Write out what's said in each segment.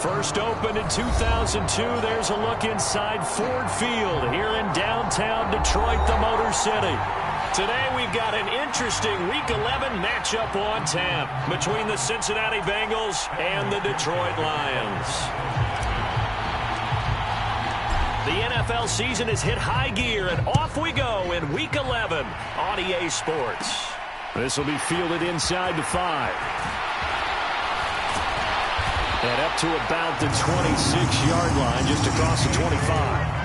First opened in 2002. There's a look inside Ford Field here in downtown Detroit, the Motor City. Today we've got an interesting Week 11 matchup on tap between the Cincinnati Bengals and the Detroit Lions. The NFL season has hit high gear, and off we go in Week 11 on EA Sports. This will be fielded inside the 5. And up to about the 26-yard line, just across the 25.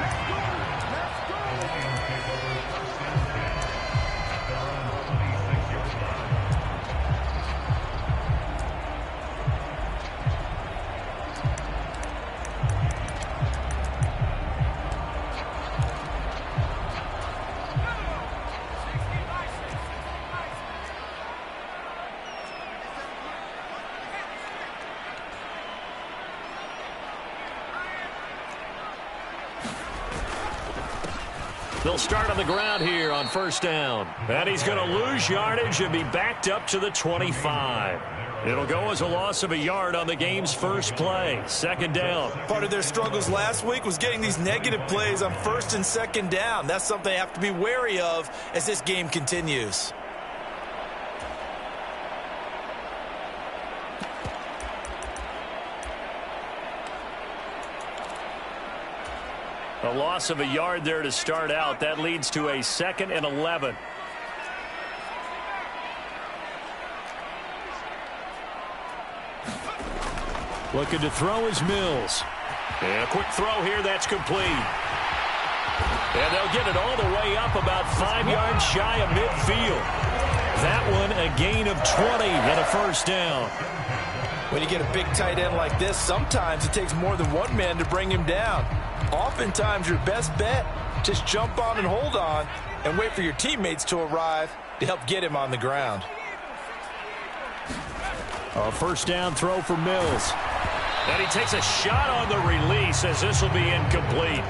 They'll start on the ground here on first down. And he's going to lose yardage and be backed up to the 25. It'll go as a loss of a yard on the game's first play. Second down. Part of their struggles last week was getting these negative plays on first and second down. That's something they have to be wary of as this game continues. A loss of a yard there to start out. That leads to a 2nd and 11. Looking to throw is Mills. And a quick throw here, that's complete. And they'll get it all the way up about 5 yards shy of midfield. That one a gain of 20 and a first down. When you get a big tight end like this, sometimes it takes more than one man to bring him down. Oftentimes, your best bet, just jump on and hold on and wait for your teammates to arrive to help get him on the ground. A first down throw for Mills. And he takes a shot on the release as this will be incomplete.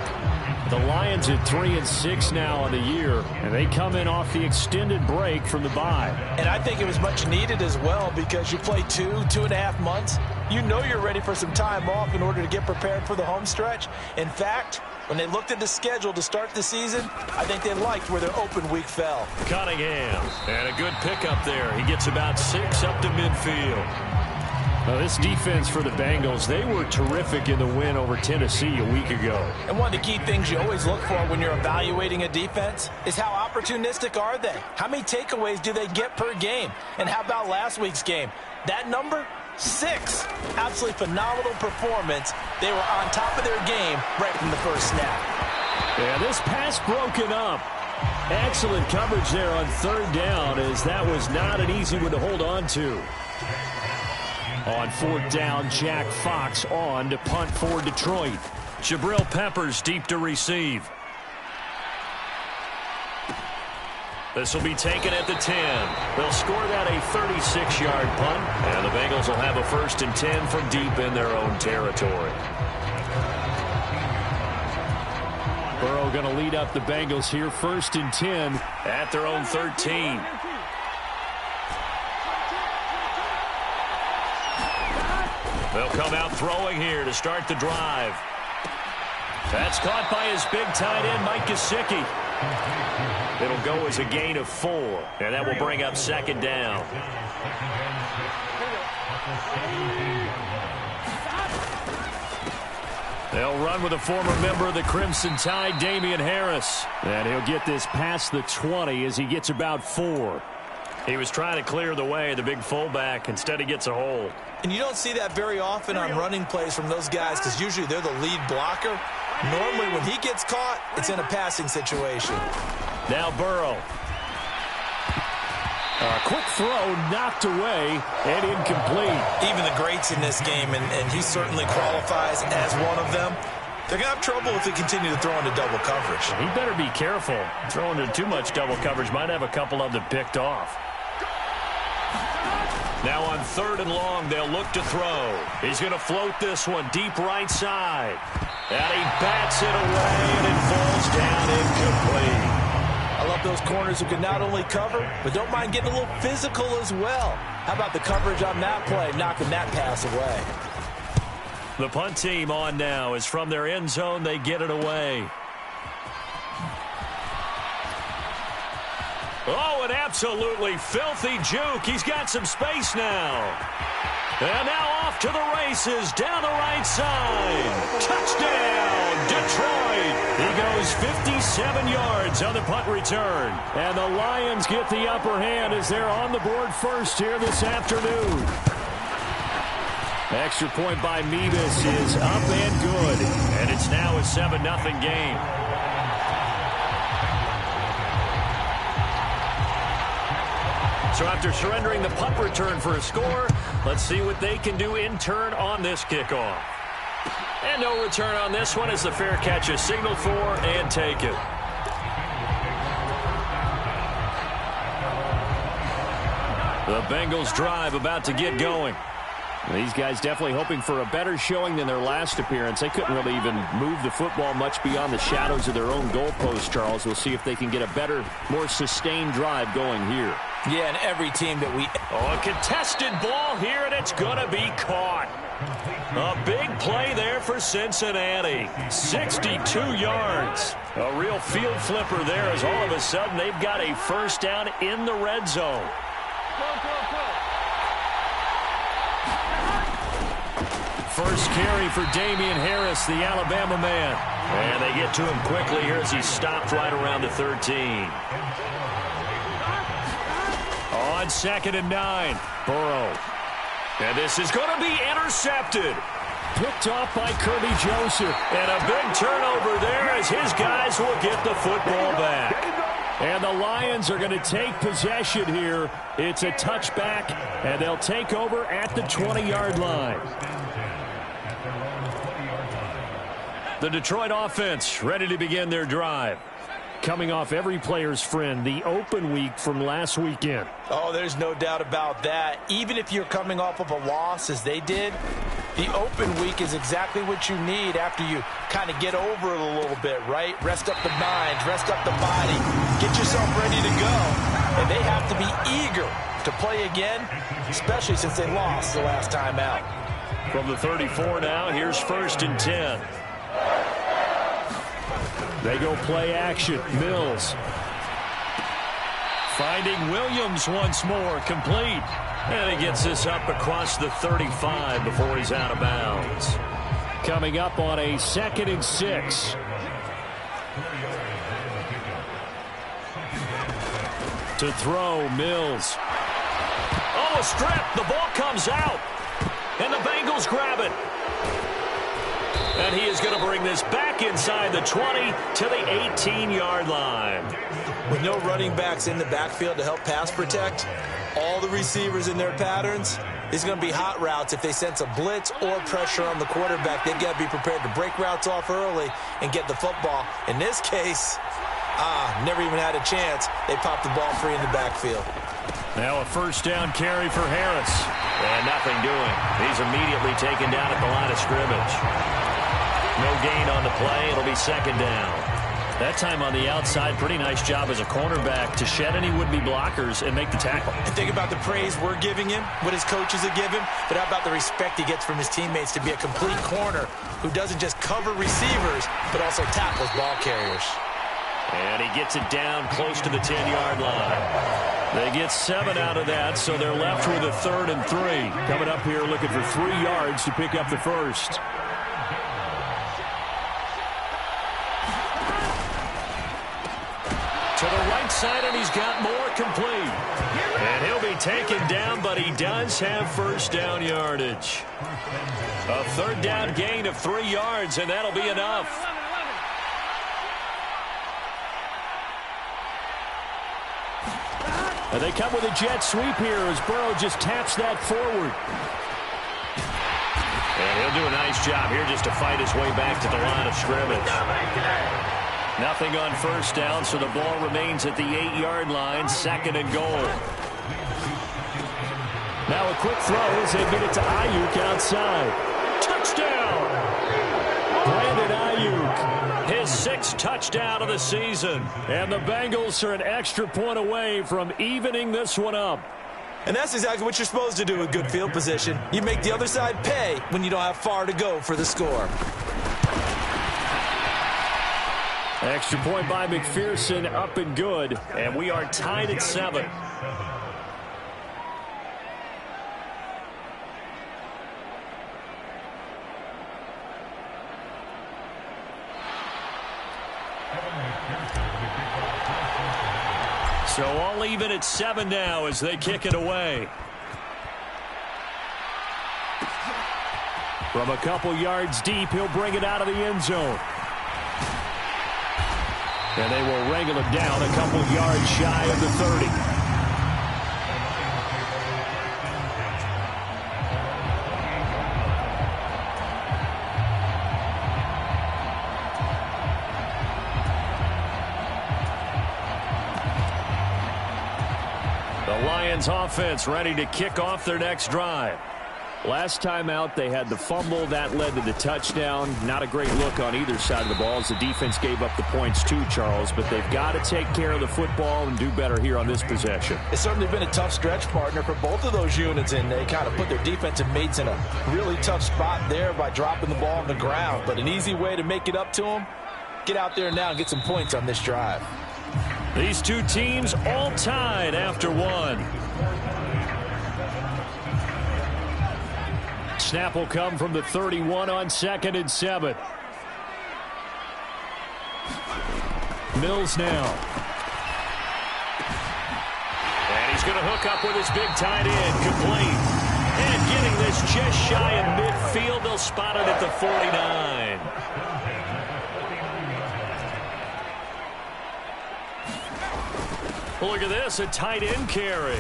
The Lions at 3-6 now on the year, and they come in off the extended break from the bye. And I think it was much needed as well because you play 2.5 months. You know you're ready for some time off in order to get prepared for the home stretch. In fact, when they looked at the schedule to start the season, I think they liked where their open week fell. Cunningham, and a good pickup there. He gets about 6 up to midfield. Now, this defense for the Bengals, they were terrific in the win over Tennessee a week ago. And one of the key things you always look for when you're evaluating a defense is how opportunistic are they? How many takeaways do they get per game? And how about last week's game? That number? 6. Absolutely phenomenal performance. They were on top of their game right from the first snap. Yeah, this pass broken up. Excellent coverage there on third down, as that was not an easy one to hold on to. On fourth down, Jack Fox on to punt for Detroit. Jabril Peppers deep to receive. This will be taken at the 10. They'll score that a 36-yard punt, and the Bengals will have a 1st and 10 from deep in their own territory. Burrow going to lead up the Bengals here, 1st and 10 at their own 13. They'll come out throwing here to start the drive. That's caught by his big tight end, Mike Gesicki. It'll go as a gain of 4, and that will bring up 2nd down. They'll run with a former member of the Crimson Tide, Damian Harris. And he'll get this past the 20 as he gets about 4. He was trying to clear the way, the big fullback. Instead, he gets a hold. And you don't see that very often on running plays from those guys because usually they're the lead blocker. Normally, when he gets caught, it's in a passing situation. Now Burrow. A quick throw knocked away and incomplete. Even the greats in this game, and he certainly qualifies as one of them, they're going to have trouble if they continue to throw into double coverage. He better be careful. Throwing into too much double coverage might have a couple of them picked off. Now on 3rd and long, they'll look to throw. He's going to float this one deep right side. And he bats it away, and it falls down incomplete. I love those corners who can not only cover, but don't mind getting a little physical as well. How about the coverage on that play, knocking that pass away? The punt team on now as from their end zone they get it away. Oh, an absolutely filthy juke. He's got some space now. And now off to the races down the right side. Touchdown, Detroit. He goes 57 yards on the punt return. And the Lions get the upper hand as they're on the board first here this afternoon. Extra point by Mevis is up and good. And it's now a 7-0 game. So after surrendering the punt return for a score, let's see what they can do in turn on this kickoff. And no return on this one as the fair catch is signaled for and taken. The Bengals drive about to get going. These guys definitely hoping for a better showing than their last appearance. They couldn't really even move the football much beyond the shadows of their own goalpost, Charles. We'll see if they can get a better, more sustained drive going here. Yeah, and every team that we... Oh, a contested ball here, and it's going to be caught. A big play there for Cincinnati. 62 yards. A real field flipper there as all of a sudden they've got a first down in the red zone. First carry for Damian Harris, the Alabama man. And they get to him quickly here as he's stopped right around the 13. On 2nd and 9, Burrow. And this is going to be intercepted. Picked off by Kirby Joseph. And a big turnover there as his guys will get the football back. And the Lions are going to take possession here. It's a touchback, and they'll take over at the 20-yard line. The Detroit offense ready to begin their drive. Coming off every player's friend, the open week from last weekend. Oh, there's no doubt about that. Even if you're coming off of a loss as they did, the open week is exactly what you need after you kind of get over it a little bit, right? Rest up the mind, rest up the body, get yourself ready to go. And they have to be eager to play again, especially since they lost the last time out. From the 34 now, here's 1st and 10. They go play action. Mills. Finding Williams once more. Complete. And he gets this up across the 35 before he's out of bounds. Coming up on a 2nd and 6. To throw, Mills. Oh, a strip. The ball comes out. And the Bengals grab it. And he is going to bring this back inside the 20 to the 18-yard line. With no running backs in the backfield to help pass protect, all the receivers in their patterns, it's going to be hot routes. If they sense a blitz or pressure on the quarterback, they've got to be prepared to break routes off early and get the football. In this case, never even had a chance. They popped the ball free in the backfield. Now a first down carry for Harris. And nothing doing. He's immediately taken down at the line of scrimmage. No gain on the play. It'll be 2nd down. That time on the outside, pretty nice job as a cornerback to shed any would-be blockers and make the tackle. And think about the praise we're giving him, what his coaches have given, but how about the respect he gets from his teammates to be a complete corner who doesn't just cover receivers, but also tackles ball carriers. And he gets it down close to the 10-yard line. They get 7 out of that, so they're left with a 3rd and 3. Coming up here looking for 3 yards to pick up the first. To the right side, and he's got more complete. And he'll be taken down, but he does have first down yardage. A 3rd down gain of 3 yards, and that'll be enough. And they come with a jet sweep here as Burrow just taps that forward. And he'll do a nice job here just to fight his way back to the line of scrimmage. Nothing on first down, so the ball remains at the 8-yard line, 2nd and goal. Now a quick throw as they get it to Ayuk outside. Touchdown! Brandon Ayuk, his 6th touchdown of the season. And the Bengals are an extra point away from evening this one up. And that's exactly what you're supposed to do with good field position. You make the other side pay when you don't have far to go for the score. Extra point by McPherson, up and good. And we are tied at 7. So all even at 7 now as they kick it away. From a couple yards deep, he'll bring it out of the end zone. And they will wrangle him down a couple yards shy of the 30. The Lions offense ready to kick off their next drive. Last time out, they had the fumble. That led to the touchdown. Not a great look on either side of the ball as the defense gave up the points too, Charles. But they've got to take care of the football and do better here on this possession. It's certainly been a tough stretch, partner, for both of those units, and they kind of put their defensive mates in a really tough spot there by dropping the ball on the ground. But an easy way to make it up to them, get out there now and get some points on this drive. These two teams all tied after one. Snap will come from the 31 on 2nd and 7. Mills now. And he's going to hook up with his big tight end. Complete. And getting this just shy of midfield. They'll spot it at the 49. Look at this, a tight end carry.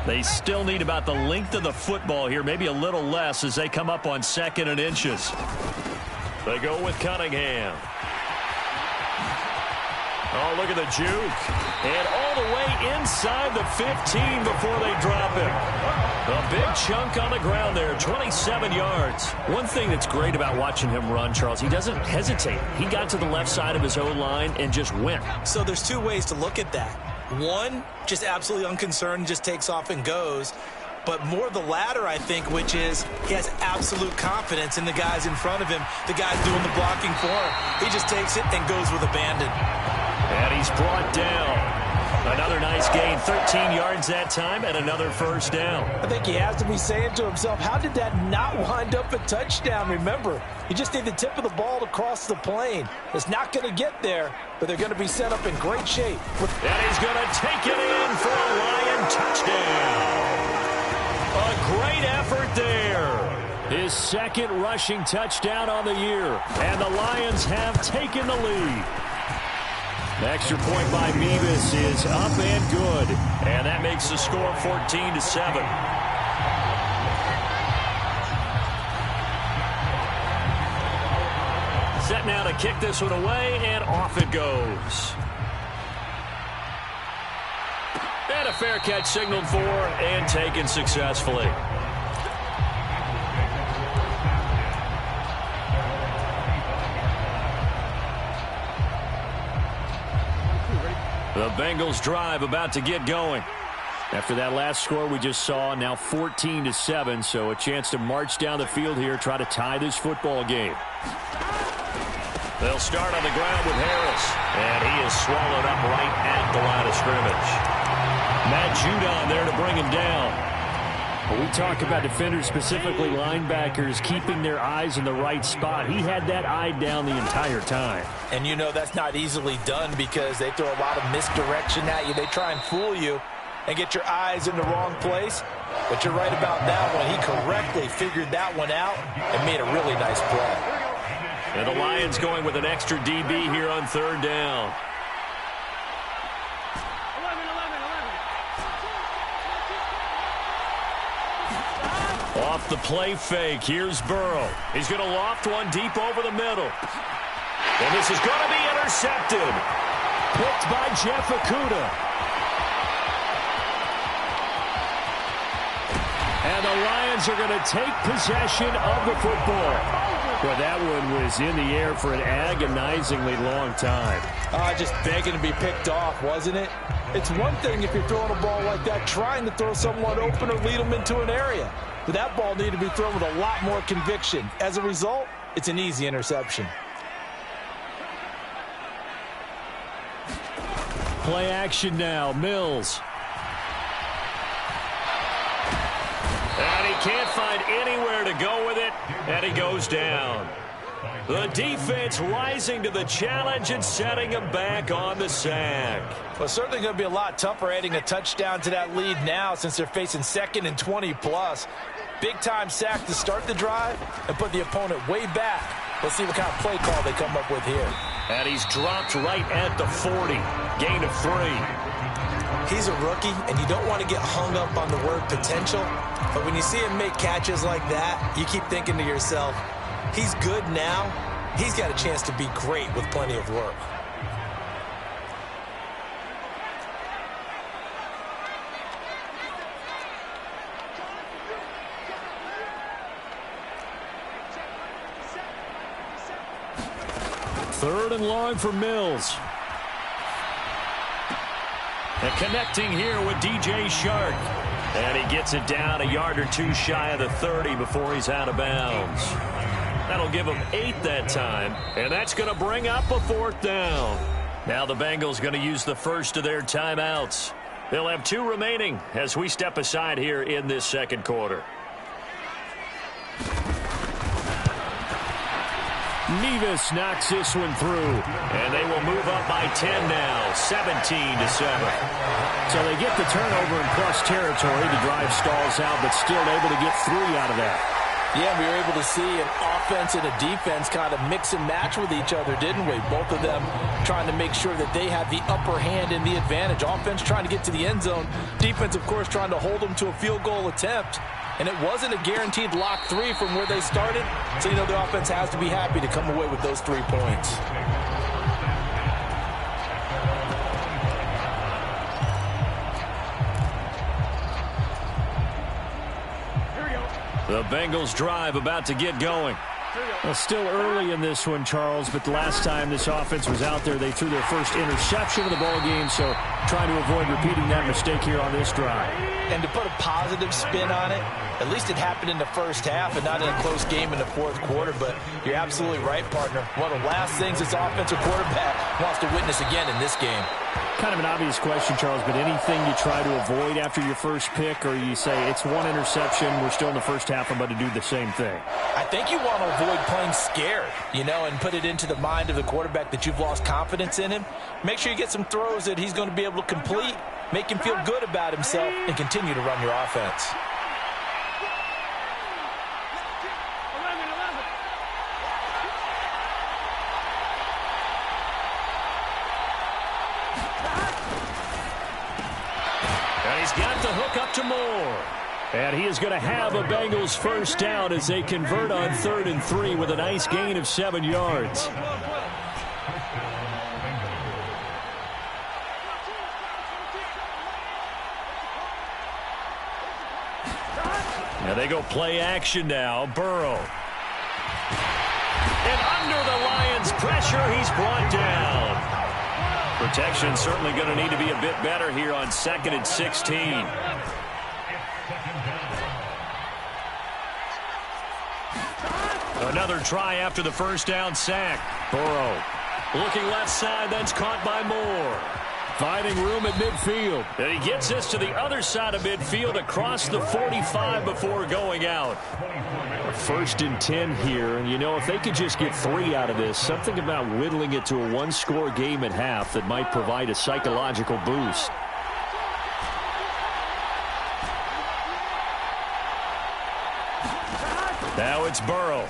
They still need about the length of the football here, maybe a little less as they come up on 2nd and inches. They go with Cunningham. Oh, look at the juke. And all the way inside the 15 before they drop him. A big chunk on the ground there, 27 yards. One thing that's great about watching him run, Charles, he doesn't hesitate. He got to the left side of his O-line and just went. So there's two ways to look at that. One, just absolutely unconcerned, just takes off and goes. But more the latter, I think, which is he has absolute confidence in the guys in front of him, the guys doing the blocking for him. He just takes it and goes with abandon. And he's brought down. Another nice gain, 13 yards that time, and another first down. I think he has to be saying to himself, how did that not wind up a touchdown? Remember, you just need the tip of the ball to cross the plane. It's not going to get there, but they're going to be set up in great shape. And he's going to take it in for a Lion touchdown. A great effort there. His second rushing touchdown on the year, and the Lions have taken the lead. The extra point by Mevis is up and good. And that makes the score 14-7. Set now to kick this one away, and off it goes. And a fair catch signaled for and taken successfully. The Bengals drive about to get going. After that last score we just saw, now 14-7, so a chance to march down the field here, try to tie this football game. They'll start on the ground with Harris, and he is swallowed up right at the line of scrimmage. Matt Judon there to bring him down. When we talk about defenders, specifically linebackers, keeping their eyes in the right spot, he had that eye down the entire time. And you know that's not easily done because they throw a lot of misdirection at you. They try and fool you and get your eyes in the wrong place. But you're right about that one. He correctly figured that one out and made a really nice play. And the Lions going with an extra DB here on 3rd down. Off the play fake, here's Burrow. He's going to loft one deep over the middle. And this is going to be intercepted. Picked by Jeff Okudah. And the Lions are going to take possession of the football. Well, that one was in the air for an agonizingly long time. Just begging to be picked off, wasn't it? It's one thing if you're throwing a ball like that, trying to throw someone open or lead them into an area. But that ball needed to be thrown with a lot more conviction. As a result, it's an easy interception. Play action now, Mills. And he can't find anywhere to go with it, and he goes down. The defense rising to the challenge and setting him back on the sack. Well, certainly going to be a lot tougher adding a touchdown to that lead now since they're facing 2nd and 20+. Big-time sack to start the drive and put the opponent way back. Let's see what kind of play call they come up with here. And he's dropped right at the 40. Gain of 3. He's a rookie, and you don't want to get hung up on the word potential. But when you see him make catches like that, you keep thinking to yourself, he's good now. He's got a chance to be great with plenty of work. Third and long for Mills. And connecting here with DJ Shark. And he gets it down a yard or two shy of the 30 before he's out of bounds. That'll give him 8 that time. And that's going to bring up a 4th down. Now the Bengals going to use the first of their timeouts. They'll have 2 remaining as we step aside here in this second quarter. Nevis knocks this one through, and they will move up by 10 now, 17-7. So they get the turnover in plus territory. The drive stalls out, but still able to get 3 out of that. Yeah, we were able to see an offense and a defense kind of mix and match with each other, didn't we? Both of them trying to make sure that they had the upper hand and the advantage. Offense trying to get to the end zone. Defense, of course, trying to hold them to a field goal attempt. And it wasn't a guaranteed lock 3 from where they started. So, you know, the offense has to be happy to come away with those 3 points. The Bengals drive about to get going. Well, still early in this one, Charles, but the last time this offense was out there, they threw their first interception of the ball game, so trying to avoid repeating that mistake here on this drive. And to put a positive spin on it, at least it happened in the first half and not in a close game in the fourth quarter, but you're absolutely right, partner. One of the last things this offensive quarterback wants to witness again in this game. Kind of an obvious question, Charles, but anything you try to avoid after your first pick, or you say it's 1 interception, we're still in the first half, I'm about to do the same thing? I think you want to avoid playing scared, you know, and put it into the mind of the quarterback that you've lost confidence in him. Make sure you get some throws that he's going to be able to complete, make him feel good about himself, and continue to run your offense. He's got the hook up to Moore. And he is going to have a Bengals first down as they convert on 3rd and 3 with a nice gain of 7 yards. Now they go play action now. Burrow. And under the Lions' pressure, he's brought down. Protection certainly going to need to be a bit better here on 2nd and 16. Another try after the first down sack. Burrow looking left side. That's caught by Moore. Finding room at midfield. And he gets this to the other side of midfield across the 45 before going out. 1st and 10 here. And, you know, if they could just get 3 out of this, something about whittling it to a 1-score game at half that might provide a psychological boost. Now it's Burrow.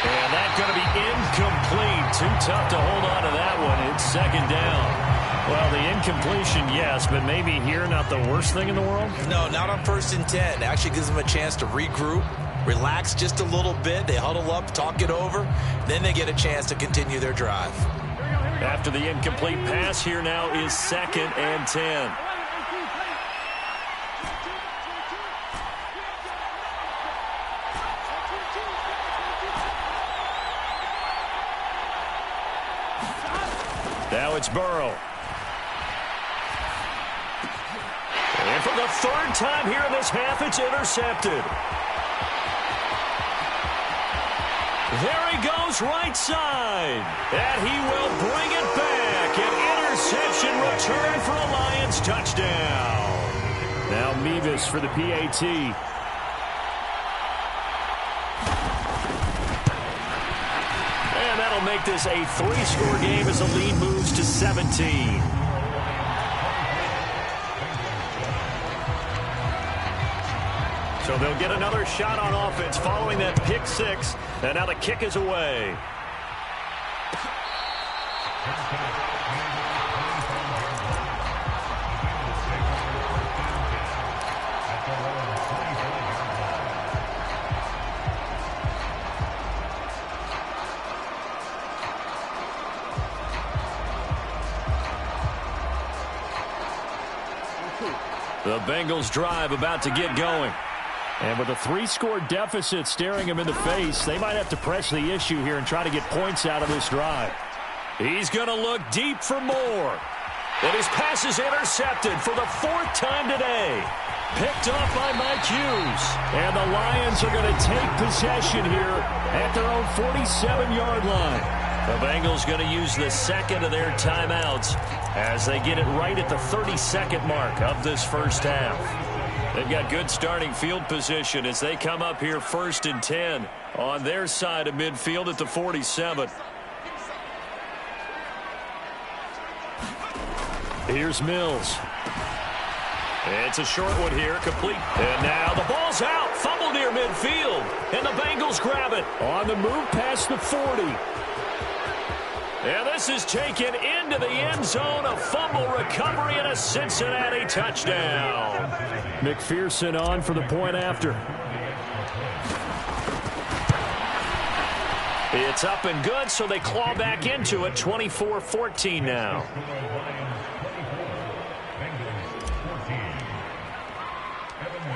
And that's going to be incomplete. Too tough to hold on to that one. It's 2nd down. Well, the incompletion, yes, but maybe here not the worst thing in the world? No, not on 1st and 10. It actually gives them a chance to regroup, relax just a little bit. They huddle up, talk it over. Then they get a chance to continue their drive. After the incomplete pass, here now is 2nd and 10. Now it's Burrow. And for the third time here in this half, it's intercepted. There he goes, right side. And he will bring it back. An interception return for a Lions touchdown. Now Mevis for the PAT. And that'll make this a 3-score game as the lead moves to 17. So they'll get another shot on offense following that pick 6. And now the kick is away. The Bengals drive about to get going. And with a 3-score deficit staring him in the face, they might have to press the issue here and try to get points out of this drive. He's going to look deep for more. And his pass is intercepted for the 4th time today. Picked off by Mike Hughes. And the Lions are going to take possession here at their own 47-yard line. The Bengals going to use the second of their timeouts as they get it right at the 32nd mark of this first half. They've got good starting field position as they come up here 1st and 10 on their side of midfield at the 47. Here's Mills. It's a short one here, complete. And now the ball's out, fumble near midfield. And the Bengals grab it on the move past the 40. And this is taken into the end zone, a fumble recovery and a Cincinnati touchdown. McPherson on for the point after. It's up and good, so they claw back into it, 24-14 now.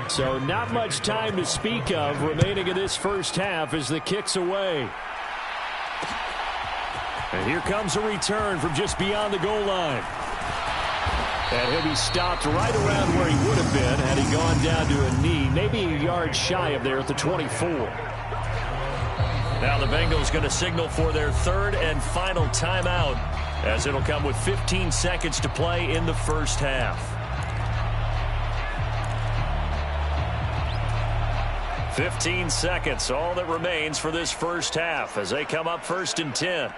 So not much time to speak of remaining in this first half as the kick's away. And here comes a return from just beyond the goal line. And he'll be stopped right around where he would have been had he gone down to a knee, maybe a yard shy of there at the 24. Now the Bengals going to signal for their 3rd and final timeout as it'll come with 15 seconds to play in the first half. 15 seconds, all that remains for this first half as they come up 1st and 10.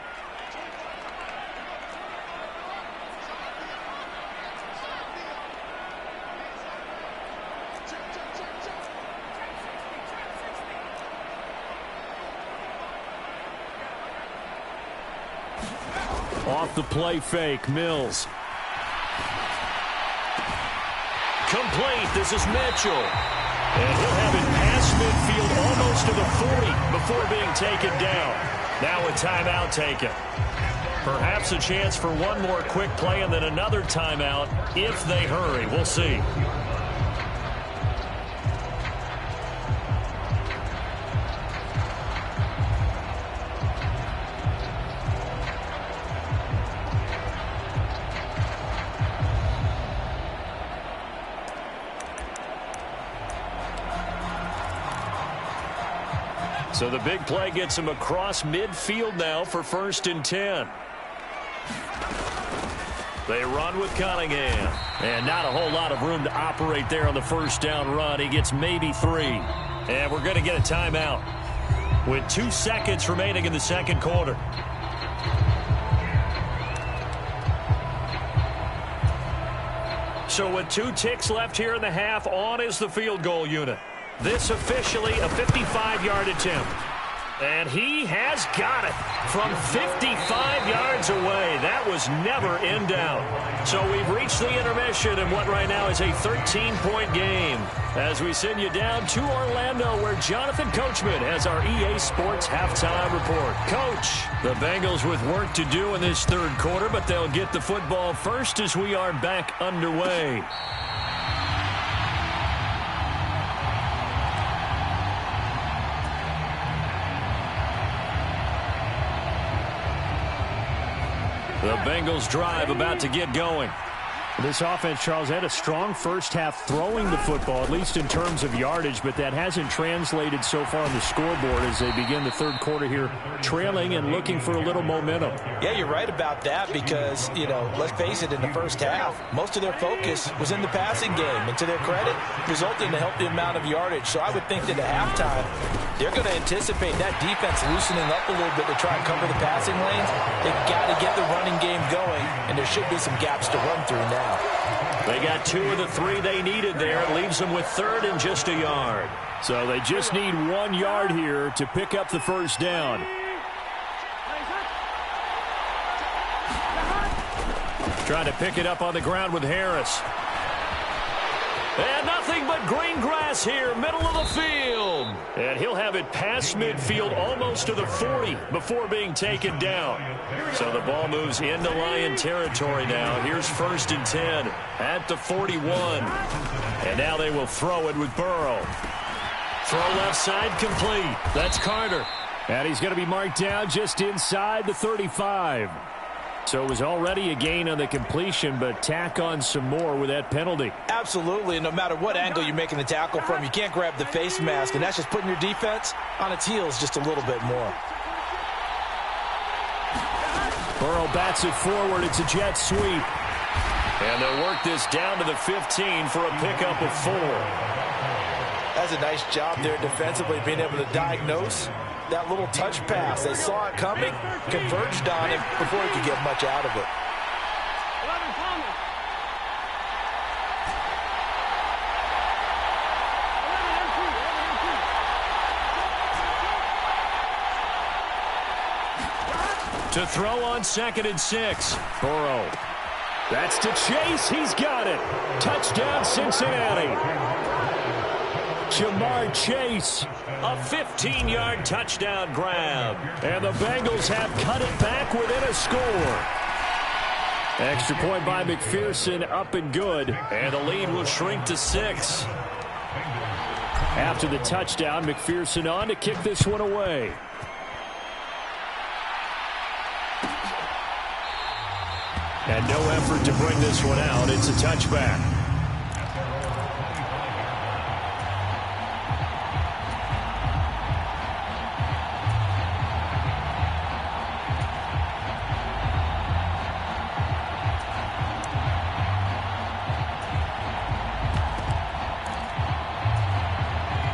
Off the play fake, Mills. Complete, this is Mitchell. And he'll have it past midfield almost to the 40 before being taken down. Now a timeout taken. Perhaps a chance for one more quick play and then another timeout if they hurry. We'll see. So the big play gets him across midfield now for 1st and 10. They run with Cunningham. And not a whole lot of room to operate there on the first down run. He gets maybe 3. And we're going to get a timeout with 2 seconds remaining in the second quarter. So with 2 ticks left here in the half, on is the field goal unit. This officially a 55-yard attempt. And he has got it from 55 yards away. That was never in doubt. So we've reached the intermission in what right now is a 13-point game as we send you down to Orlando where Jonathan Coachman has our EA Sports halftime report. Coach, the Bengals with work to do in this third quarter, but they'll get the football first as we are back underway. The Bengals drive about to get going. This offense, Charles, had a strong first half throwing the football, at least in terms of yardage, but that hasn't translated so far on the scoreboard as they begin the third quarter here, trailing and looking for a little momentum. Yeah, you're right about that because, let's face it, in the first half, most of their focus was in the passing game. And to their credit, resulted in a healthy amount of yardage. So I would think that at halftime, they're going to anticipate that defense loosening up a little bit to try and cover the passing lanes. They've got to get the running game going, and there should be some gaps to run through now. They got 2 of the 3 they needed there. It leaves them with third and just a yard. So they just need 1 yard here to pick up the first down. Trying to pick it up on the ground with Harris. And nothing but green grass here, middle of the field. And he'll have it past midfield, almost to the 40, before being taken down. So the ball moves into Lion territory now. Here's 1st and 10 at the 41. And now they will throw it with Burrow. Throw left side complete. That's Carter. And he's going to be marked down just inside the 35. So it was already a gain on the completion, but tack on some more with that penalty. Absolutely, and no matter what angle you're making the tackle from, you can't grab the face mask, and that's just putting your defense on its heels just a little bit more. Burrow bats it forward. It's a jet sweep. And they'll work this down to the 15 for a pickup of 4. That's a nice job there defensively, being able to diagnose that little touch pass. They saw it coming, converged on him before he could get much out of it. To throw on 2nd and 6. Burrow. That's to Chase. He's got it. Touchdown, Cincinnati. Jamar Chase. A 15-yard touchdown grab. And the Bengals have cut it back within a score. Extra point by McPherson, up and good. And the lead will shrink to 6. After the touchdown, McPherson on to kick this one away. And no effort to bring this one out. It's a touchback.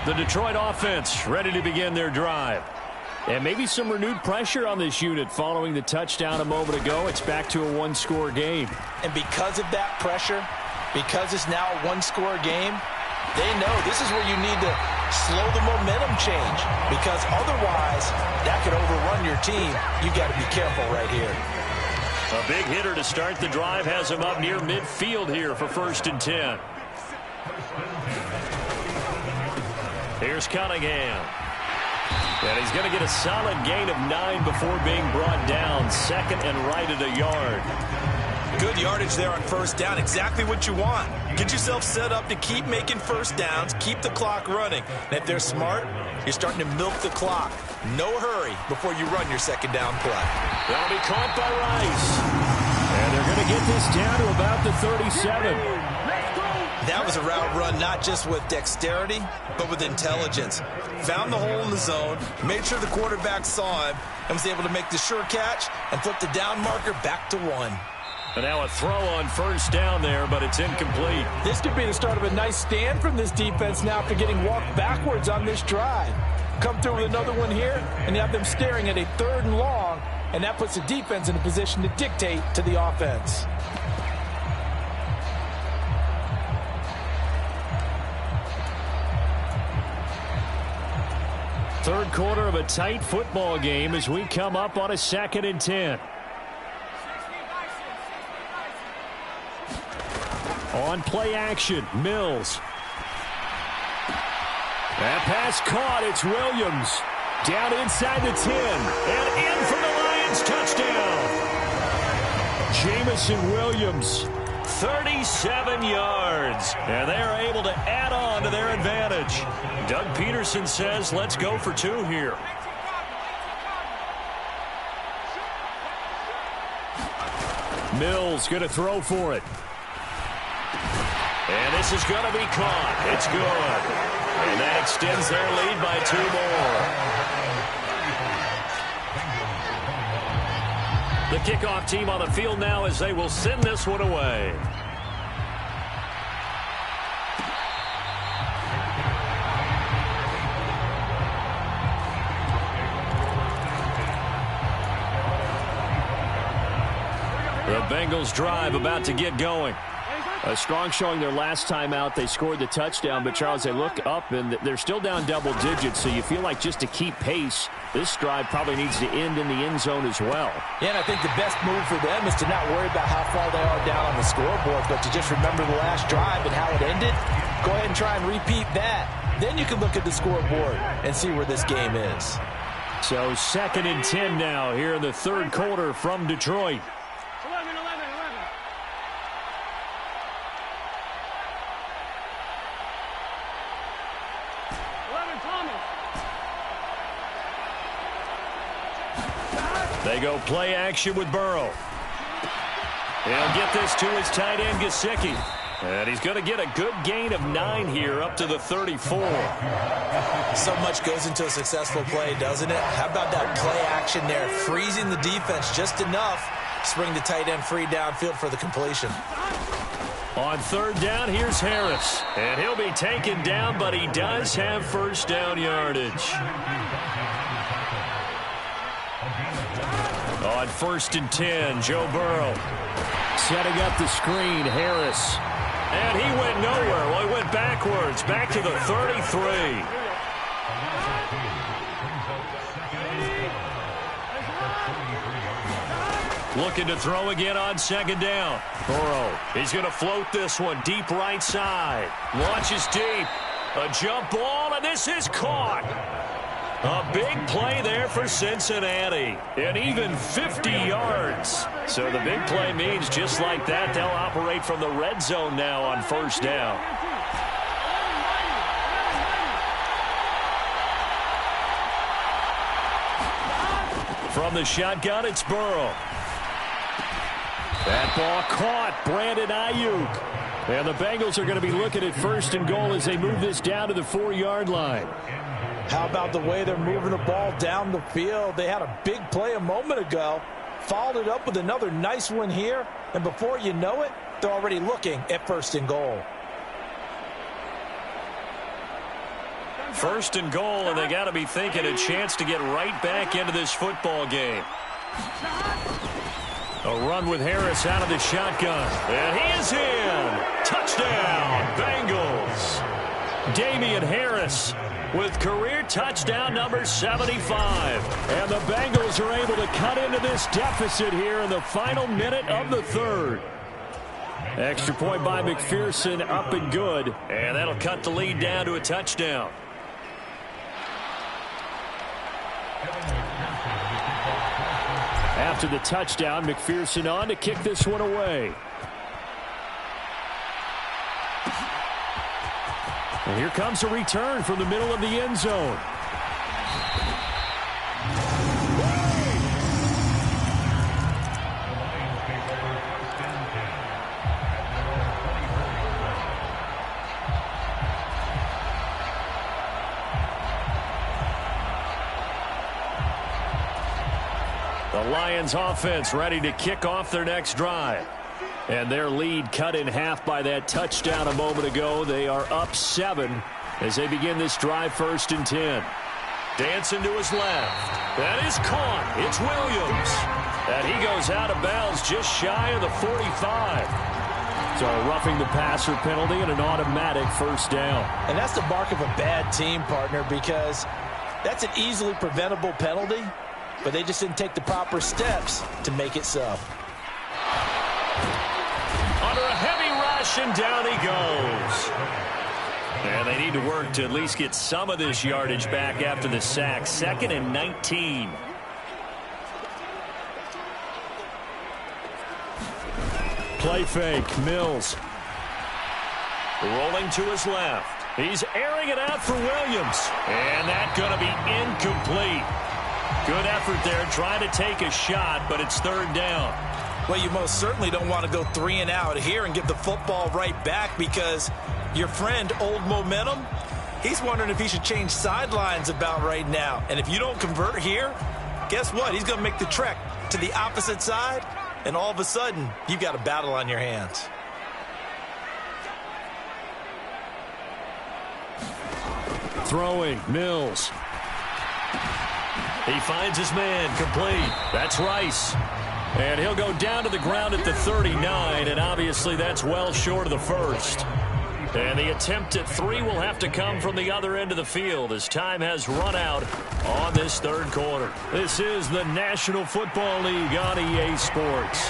The Detroit offense ready to begin their drive. And maybe some renewed pressure on this unit following the touchdown a moment ago. It's back to a 1-score game. And because of that pressure, because it's now a 1-score game, they know this is where you need to slow the momentum change. Because otherwise, that could overrun your team. You got to be careful right here. A big hitter to start the drive has him up near midfield here for 1st and 10. Here's Cunningham. And he's going to get a solid gain of 9 before being brought down. 2nd and right at a yard. Good yardage there on 1st down. Exactly what you want. Get yourself set up to keep making 1st downs. Keep the clock running. And if they're smart, you're starting to milk the clock. No hurry before you run your 2nd down play. That'll be caught by Rice. And they're going to get this down to about the 37. That was a route run not just with dexterity, but with intelligence. Found the hole in the zone, made sure the quarterback saw him, and was able to make the sure catch and flip the down marker back to 1. And now a throw on 1st down there, but it's incomplete. This could be the start of a nice stand from this defense now for getting walked backwards on this drive. Come through with another one here, and you have them staring at a 3rd and long, and that puts the defense in a position to dictate to the offense. Third quarter of a tight football game as we come up on a 2nd and 10. On play action, Mills. That pass caught. It's Williams. Down inside the 10. And in for the Lions. Touchdown. Jamison Williams. 37 yards. And they are able to add on to their advantage. Doug Peterson says, let's go for 2 here. Mills going to throw for it. And this is going to be caught. It's good. And that extends their lead by 2 more. The kickoff team on the field now as they will send this one away. The Bengals drive about to get going. A strong showing their last time out. They scored the touchdown, but, Charles, they look up, and they're still down double digits, so you feel like just to keep pace, this drive probably needs to end in the end zone as well. Yeah, and I think the best move for them is to not worry about how far they are down on the scoreboard, but to just remember the last drive and how it ended. Go ahead and try and repeat that. Then you can look at the scoreboard and see where this game is. So 2nd and 10 now here in the third quarter from Detroit. They go play action with Burrow. He'll get this to his tight end, Gesicki. And he's going to get a good gain of 9 here up to the 34. So much goes into a successful play, doesn't it? How about that play action there? Freezing the defense just enough to bring the tight end free downfield for the completion. On 3rd down, here's Harris. And he'll be taken down, but he does have first down yardage. On 1st and 10, Joe Burrow. Setting up the screen, Harris. And he went nowhere. Well, he went backwards, back to the 33. Looking to throw again on 2nd down. Burrow, he's going to float this one deep right side. Launches deep. A jump ball, and this is caught. A big play there for Cincinnati. And even 50 yards. So the big play means just like that, they'll operate from the red zone now on 1st down. From the shotgun, it's Burrow. That ball caught. Brandon Ayuk. And the Bengals are going to be looking at 1st and goal as they move this down to the 4-yard line. How about the way they're moving the ball down the field? They had a big play a moment ago. Followed it up with another nice one here. And before you know it, they're already looking at 1st and goal. 1st and goal, and they got to be thinking a chance to get right back into this football game. A run with Harris out of the shotgun. And he is in. Touchdown, Bengals. Damian Harris with career touchdown number 75. And the Bengals are able to cut into this deficit here in the final minute of the 3rd. Extra point by McPherson, up and good. And that'll cut the lead down to a touchdown. After the touchdown, McPherson on to kick this one away. And here comes a return from the middle of the end zone. The Lions offense ready to kick off their next drive. And their lead cut in half by that touchdown a moment ago. They are up 7 as they begin this drive 1st and 10. Dancing to his left. That is caught. It's Williams. And he goes out of bounds just shy of the 45. So a roughing the passer penalty and an automatic 1st down. And that's the mark of a bad team, partner, because that's an easily preventable penalty, but they just didn't take the proper steps to make it so. Under a heavy rush, and down he goes. And they need to work to at least get some of this yardage back after the sack. 2nd and 19. Play fake, Mills. Rolling to his left. He's airing it out for Williams. And that's going to be incomplete. Good effort there trying to take a shot, but it's 3rd down. Well, you most certainly don't want to go 3 and out here and give the football right back, because your friend, Old Momentum, he's wondering if he should change sidelines about right now. And if you don't convert here, guess what? He's going to make the trek to the opposite side, and all of a sudden, you've got a battle on your hands. Throwing, Mills. He finds his man, complete. That's Rice. And he'll go down to the ground at the 39, and obviously that's well short of the first. And the attempt at 3 will have to come from the other end of the field as time has run out on this third quarter. This is the National Football League on EA Sports.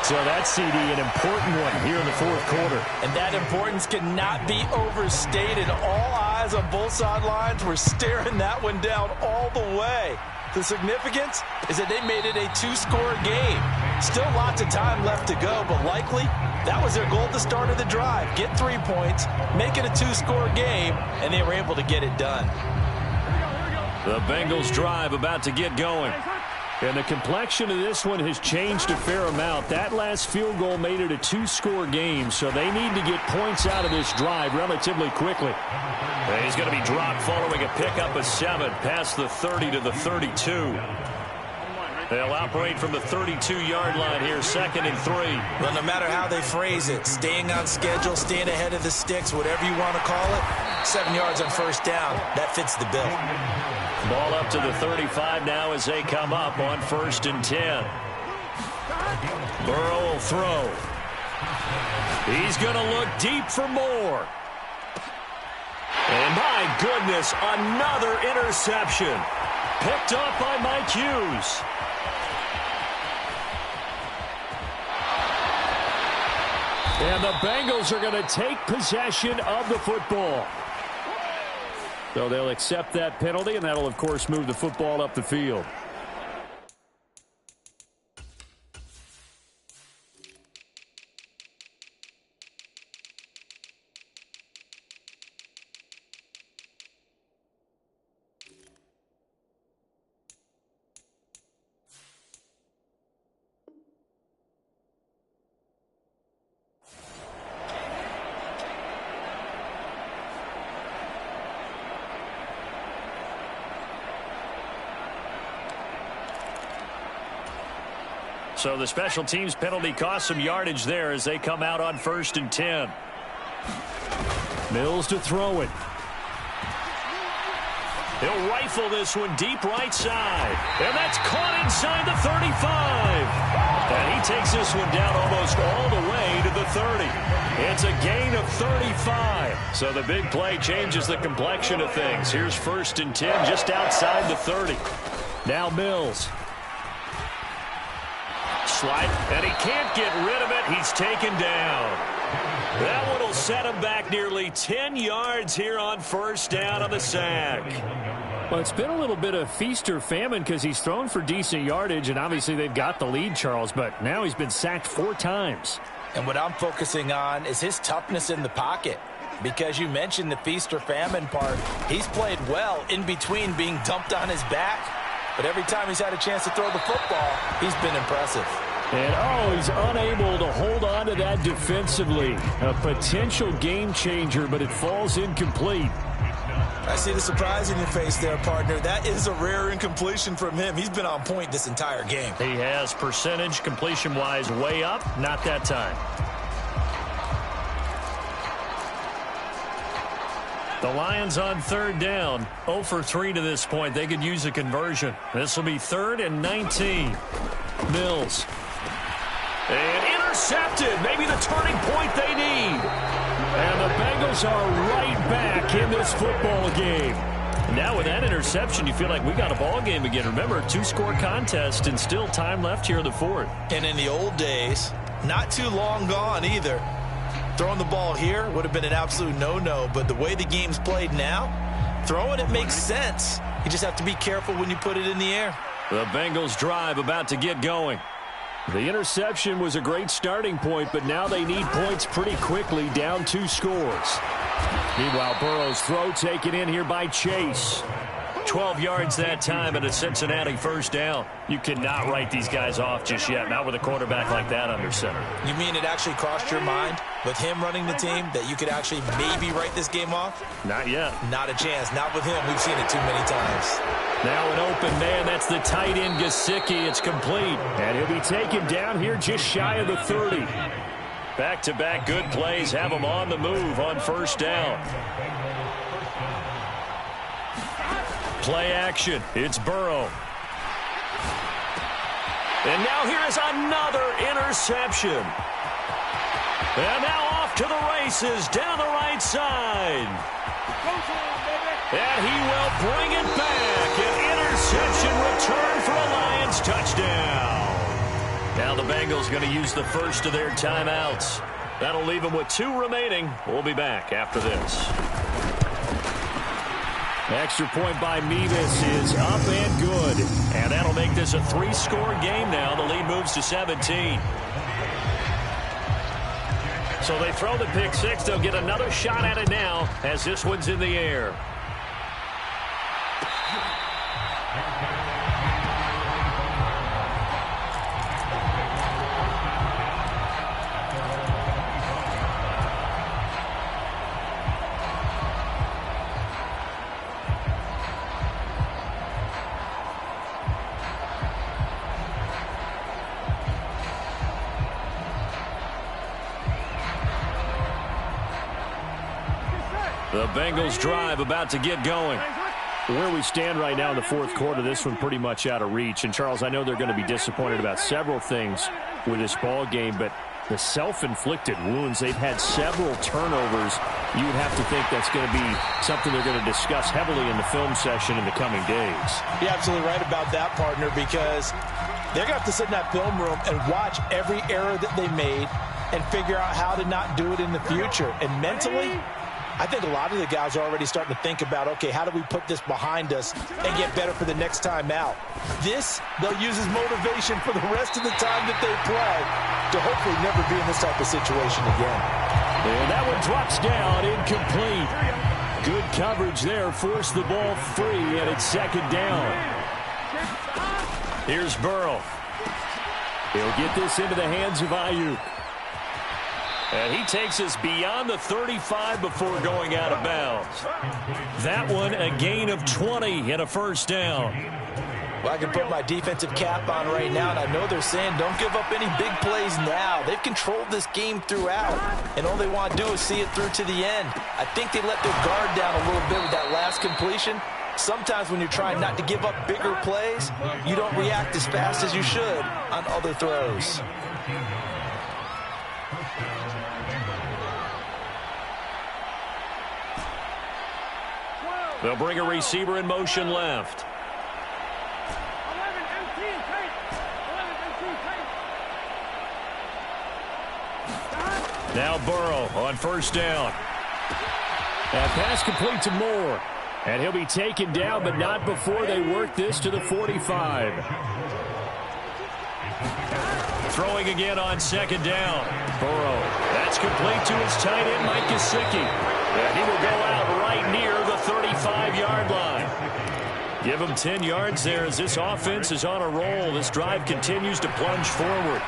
So that's, CD, an important one here in the fourth quarter. And that importance cannot be overstated. All eyes on both sidelines were staring that one down all the way. The significance is that they made it a 2-score game. Still lots of time left to go, but likely that was their goal at the start of the drive. Get 3 points, make it a 2-score game, and they were able to get it done. The Bengals drive about to get going. And the complexion of this one has changed a fair amount. That last field goal made it a 2-score game, so they need to get points out of this drive relatively quickly. And he's going to be dropped following a pickup of 7 past the 30 to the 32. They'll operate from the 32-yard line here, 2nd and 3. Well, no matter how they phrase it, staying on schedule, staying ahead of the sticks, whatever you want to call it, 7 yards on first down, that fits the bill. Ball up to the 35 now as they come up on 1st and 10. Burrow will throw. He's going to look deep for more. And my goodness, another interception. Picked off by Mike Hughes. And the Bengals are going to take possession of the football. So they'll accept that penalty, and that'll, of course, move the football up the field. So the special teams penalty cost some yardage there as they come out on 1st and 10. Mills to throw it. He'll rifle this one deep right side. And that's caught inside the 35. And he takes this one down almost all the way to the 30. It's a gain of 35. So the big play changes the complexion of things. Here's 1st and 10 just outside the 30. Now Mills. Slide, and he can't get rid of it. He's taken down. That one will set him back nearly 10 yards here on 1st down on the sack. Well, it's been a little bit of feast or famine because he's thrown for decent yardage, and obviously they've got the lead, Charles, but now he's been sacked 4 times. And what I'm focusing on is his toughness in the pocket, because you mentioned the feast or famine part. He's played well in between being dumped on his back, but every time he's had a chance to throw the football, he's been impressive. And, he's unable to hold on to that defensively. A potential game changer, but it falls incomplete. I see the surprise in your face there, partner. That is a rare incompletion from him. He's been on point this entire game. He has percentage completion-wise way up. Not that time. The Lions on 3rd down. 0 for 3 to this point. They could use a conversion. This will be 3rd and 19. Mills. And intercepted. Maybe the turning point they need. And the Bengals are right back in this football game. Now with that interception, you feel like we got a ball game again. Remember, 2-score contest and still time left here in the 4th. And in the old days, not too long gone either, throwing the ball here would have been an absolute no-no. But the way the game's played now, throwing it makes sense. You just have to be careful when you put it in the air. The Bengals drive about to get going. The interception was a great starting point, but now they need points pretty quickly, down 2 scores. Meanwhile, Burrow's throw taken in here by Chase. 12 yards that time and a Cincinnati first down. You cannot write these guys off just yet, not with a quarterback like that under center. You mean it actually crossed your mind with him running the team that you could actually maybe write this game off? Not yet. Not a chance. Not with him. We've seen it too many times. Now an open man. That's the tight end, Gesicki. It's complete. And he'll be taken down here just shy of the 30. Back-to-back good plays have him on the move on first down. Play action. It's Burrow. And now here is another interception. And now off to the races down the right side. And he will bring it back. An interception return for a Lions touchdown. Now the Bengals going to use the first of their timeouts. That'll leave them with 2 remaining. We'll be back after this. Extra point by Mevis is up and good. And that'll make this a 3-score game now. The lead moves to 17. So they throw the pick 6. They'll get another shot at it now as this one's in the air. The Bengals drive about to get going. Where we stand right now in the fourth quarter, this one pretty much out of reach. And, Charles, I know they're going to be disappointed about several things with this ball game, but the self-inflicted wounds, they've had several turnovers. You would have to think that's going to be something they're going to discuss heavily in the film session in the coming days. You're absolutely right about that, partner, because they're going to have to sit in that film room and watch every error that they made and figure out how to not do it in the future. And mentally, I think a lot of the guys are already starting to think about, okay, how do we put this behind us and get better for the next time out? This, they'll use as motivation for the rest of the time that they play to hopefully never be in this type of situation again. And that one drops down, incomplete. Good coverage there, forced the ball free, and it's second down. Here's Burrow. He'll get this into the hands of Ayuk. And he takes us beyond the 35 before going out of bounds. That one, a gain of 20 and a first down. Well, I can put my defensive cap on right now, and I know they're saying don't give up any big plays now. They've controlled this game throughout, and all they want to do is see it through to the end. I think they let their guard down a little bit with that last completion. Sometimes when you're trying not to give up bigger plays, you don't react as fast as you should on other throws. They'll bring a receiver in motion left. Now Burrow on first down. And pass complete to Moore. And he'll be taken down, but not before they work this to the 45. Throwing again on second down. Burrow. That's complete to his tight end, Mike Gesicki. And he will go out right near the 35-yard line. Give him 10 yards there as this offense is on a roll. This drive continues to plunge forward.